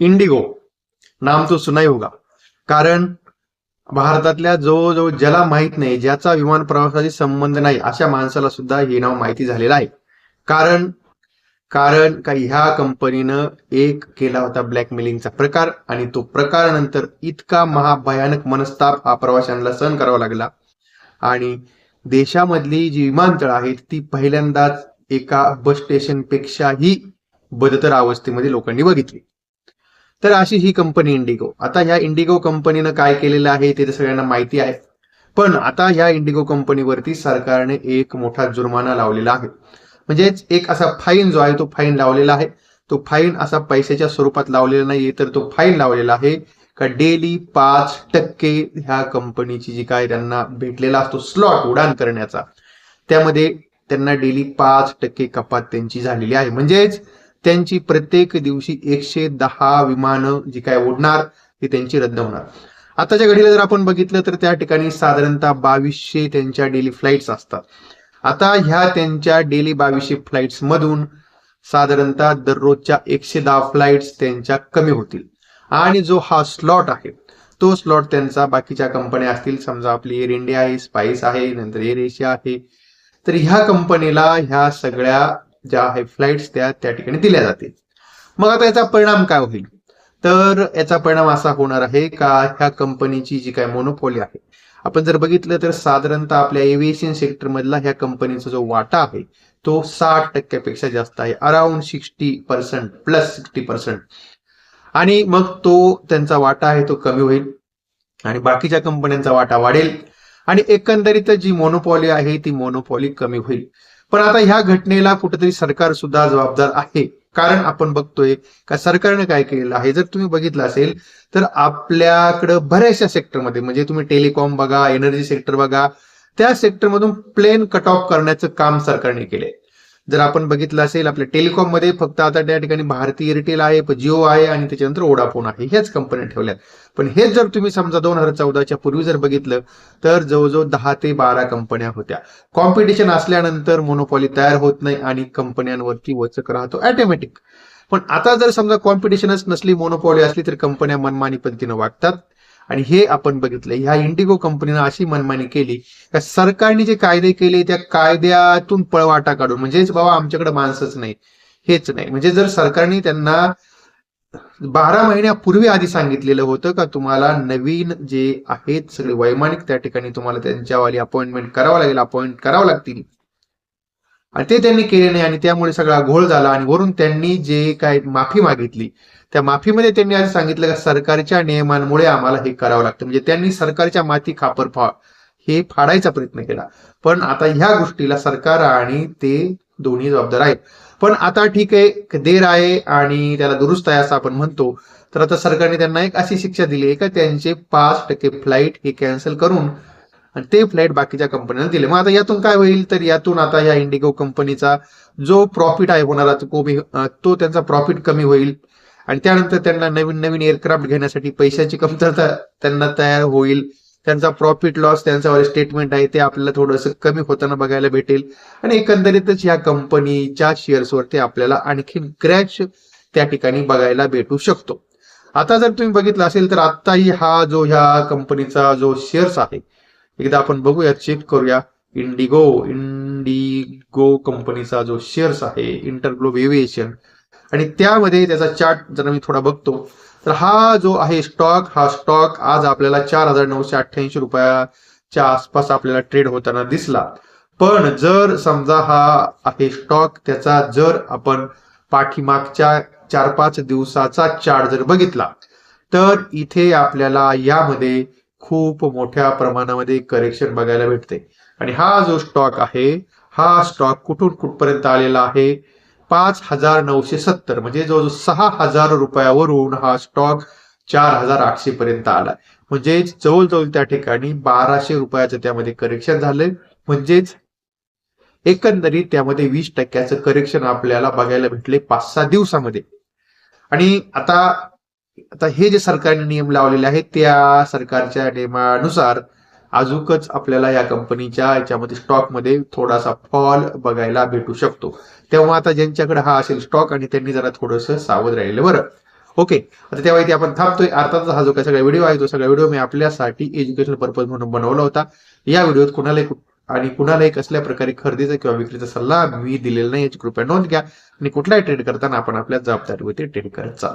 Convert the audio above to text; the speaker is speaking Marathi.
इंडिगो नाम तो सुना ही होगा. कारण भारतातल्या जो ज्याला माहित नाही, ज्याचा विमान प्रवासाशी संबंध नाही, अशा माणसाला सुद्धा हे नाव माहिती झालेलं आहे. कारण कारण का ह्या कंपनीनं एक केला होता ब्लॅकमेलिंगचा प्रकार, आणि तो प्रकार नंतर इतका महाभयानक मनस्ताप हा प्रवाशांना सहन करावा लागला. आणि देशामधली जी विमानतळ आहेत ती पहिल्यांदाच एका बस स्टेशन पेक्षाही बदतर अवस्थेमध्ये लोकांनी बघितली. तर अशी ही कंपनी इंडिगो. आता ह्या इंडिगो कंपनीनं काय केलेलं आहे ते तर सगळ्यांना माहिती आहे. पण आता ह्या इंडिगो कंपनीवरती सरकारने एक मोठा जुर्माना लावलेला आहे. म्हणजेच एक असा फाईन जो आहे तो फाईन लावलेला आहे. तो फाईन असा पैशाच्या स्वरूपात लावलेला नाहीये, तर तो फाईन लावलेला आहे का डेली 5% ह्या कंपनीची जी काय त्यांना भेटलेला असतो स्लॉट उडान करण्याचा, त्यामध्ये त्यांना डेली 5% कपात त्यांची झालेली आहे. म्हणजेच त्यांची प्रत्येक दिवशी 110 विमानं जी काय उडणार ती त्यांची रद्द होणार. आताच्या घडीला जर आपण बघितलं तर त्या ठिकाणी साधारणतः 2200 त्यांच्या डेली फ्लाईट्स असतात. आता ह्या त्यांच्या डेली 2200 फ्लाईट्स मधून साधारणतः दररोजच्या 110 फ्लाईट्स त्यांच्या कमी होतील. आणि जो हा स्लॉट आहे तो स्लॉट त्यांचा बाकीच्या कंपन्या असतील, समजा आपली एअर इंडिया आहे, स्पाइस आहे, नंतर एअर एशिया आहे, तर ह्या कंपनीला ह्या सगळ्या ज्या आहे फ्लाईट्स त्या ठिकाणी दिल्या जातील. मग आता याचा परिणाम काय होईल? तर याचा परिणाम असा होणार आहे का ह्या कंपनीची जी काय मोनोपोली आहे, आपण जर बघितलं तर साधारणतः आपल्या एव्हिएशन सेक्टर मधला ह्या कंपनीचा जो वाटा आहे तो 60% जास्त आहे, अराउंड 60% प्लस 60%. आणि मग तो त्यांचा वाटा आहे तो कमी होईल आणि बाकीच्या कंपन्यांचा वाटा वाढेल आणि एकंदरीत जी मोनोपॉली आहे ती मोनोपॉली कमी होईल. पण आता ह्या घटनेला कुठेतरी सरकार सुद्धा जबाबदार आहे. कारण आपण बघतोय का सरकारने काय केलेलं आहे, जर तुम्ही बघितलं असेल तर आपल्याकडं बऱ्याचशा सेक्टरमध्ये, म्हणजे तुम्ही टेलिकॉम बघा, एनर्जी सेक्टर बघा, त्या सेक्टरमधून प्लेन कट ऑफ करण्याचं काम सरकारने केलंय. जर आपण बघितलं असेल आपल्या टेलिकॉम मध्ये फक्त आता त्या ठिकाणी भारती एअरटेल आहे, जिओ आहे आणि त्याच्यानंतर वोडाफोन आहे, हेच कंपन्या ठेवल्यात. पण हेच जर तुम्ही समजा 2014च्या पूर्वी जर बघितलं तर जवळजवळ 10 ते 12 कंपन्या होत्या. कॉम्पिटिशन असल्यानंतर मोनोपॉली तयार होत नाही आणि कंपन्यांवरती वचक राहतो ऑटोमॅटिक. पण आता जर समजा कॉम्पिटिशनच नसली, मोनोपॉली असली, तर कंपन्या मनमानी पद्धतीने वागतात. आणि हे आपण बघितलं, ह्या इंडिगो कंपनीनं अशी मनमानी केली का सरकारने जे कायदे केले त्या कायद्यातून पळवाटा काढून, म्हणजेच बाबा आमच्याकडे माणसंच नाही, हेच नाही. म्हणजे जर सरकारने त्यांना 12 महिन्यापूर्वी आधी सांगितलेलं होतं का तुम्हाला नवीन जे आहेत सगळे वैमानिक त्या ठिकाणी तुम्हाला त्यांच्यावाली अपॉइंटमेंट करावं लागतील, आणि ते त्यांनी केले नाही आणि त्यामुळे सगळा घोळ झाला. आणि वरून त्यांनी जे काय माफी मागितली त्या माफीमध्ये त्यांनी आज सांगितलं का सरकारच्या नियमांमुळे आम्हाला हे करावं लागतं. म्हणजे त्यांनी सरकारच्या माती खापर हे फाडायचा प्रयत्न केला. पण आता ह्या गोष्टीला सरकार आणि ते दोन्ही जबाबदार आहेत. पण आता ठीक आहे, देर आहे आणि त्याला दुरुस्त आहे असं आपण म्हणतो. तर आता सरकारने त्यांना एक अशी शिक्षा दिली आहे का त्यांचे 5% फ्लाईट हे कॅन्सल करून आणि ते फ्लाईट बाकीच्या कंपन्यांना दिले. मग आता यातून काय होईल, तर यातून आता या इंडिगो कंपनीचा जो प्रॉफिट आहे होणारा तो त्यांचा प्रॉफिट कमी होईल. आणि त्यानंतर त्यांना नवीन नवीन एअरक्राफ्ट घेण्यासाठी पैशाची कमतरता त्यांना तयार होईल. त्यांचा प्रॉफिट लॉस त्यांच्यावर स्टेटमेंट आहे ते आपल्याला थोडंसं कमी होताना बघायला भेटेल. आणि एकंदरीतच या कंपनीच्या शेअर्सवरती आपल्याला आणखी क्रॅश त्या ठिकाणी बघायला भेटू शकतो. आता जर तुम्ही बघितलं असेल तर आत्ताही हा जो ह्या कंपनीचा जो शेअर्स आहे, एकदा आपण बघूया, चेक करूया. इंडिगो कंपनीचा जो शेअर्स आहे, इंटरग्लोब एव्हिएशन, आणि त्यामध्ये त्याचा चार्ट जर मी थोडा बघतो तर हा जो आहे स्टॉक, हा स्टॉक आज आपल्याला 4,988 रुपयाच्या आसपास आपल्याला ट्रेड होताना दिसला. पण जर समजा हा आहे स्टॉक, त्याचा जर आपण पाठीमागच्या 4-5 दिवसाचा चार्ट जर बघितला तर इथे आपल्याला यामध्ये खूप मोठ्या प्रमाणामध्ये करेक्शन बघायला भेटते. आणि हा जो स्टॉक आहे, हा स्टॉक कुठून कुठपर्यंत आलेला आहे, 5,970, म्हणजे जो 6,000 रुपयावरून हा स्टॉक 4,800 पर्यंत आला. म्हणजे जवळजवळ त्या ठिकाणी 1,200 रुपयाचं त्यामध्ये करेक्शन झालंय. म्हणजेच एकंदरीत त्यामध्ये 20% करेक्शन आपल्याला बघायला भेटले 5-6 दिवसामध्ये. आणि आता हे जे सरकारने नियम लावलेले आहेत त्या सरकारच्या नियमानुसार अजूकच आपल्याला या कंपनीच्या याच्यामध्ये स्टॉकमध्ये थोडासा फॉल बघायला भेटू शकतो. तेव्हा आता ज्यांच्याकडे हा असेल स्टॉक आणि त्यांनी जरा थोडंसं सावध राहिलं बरं. ओके, आता तेव्हा इथे आपण थांबतोय. अर्थातच हा जो काही सगळा व्हिडिओ आहे तो सगळा व्हिडिओ मी आपल्यासाठी एज्युकेशनल पर्पज म्हणून बनवला होता. या व्हिडिओत कुणालाही कसल्या प्रकारे खरेदीचा किंवा विक्रीचा सल्ला मी दिलेला नाही, याची कृपया नोंद घ्या. आणि कुठलाही ट्रेड करताना आपण आपल्या जबाबदारीवरती ट्रेड करत चला.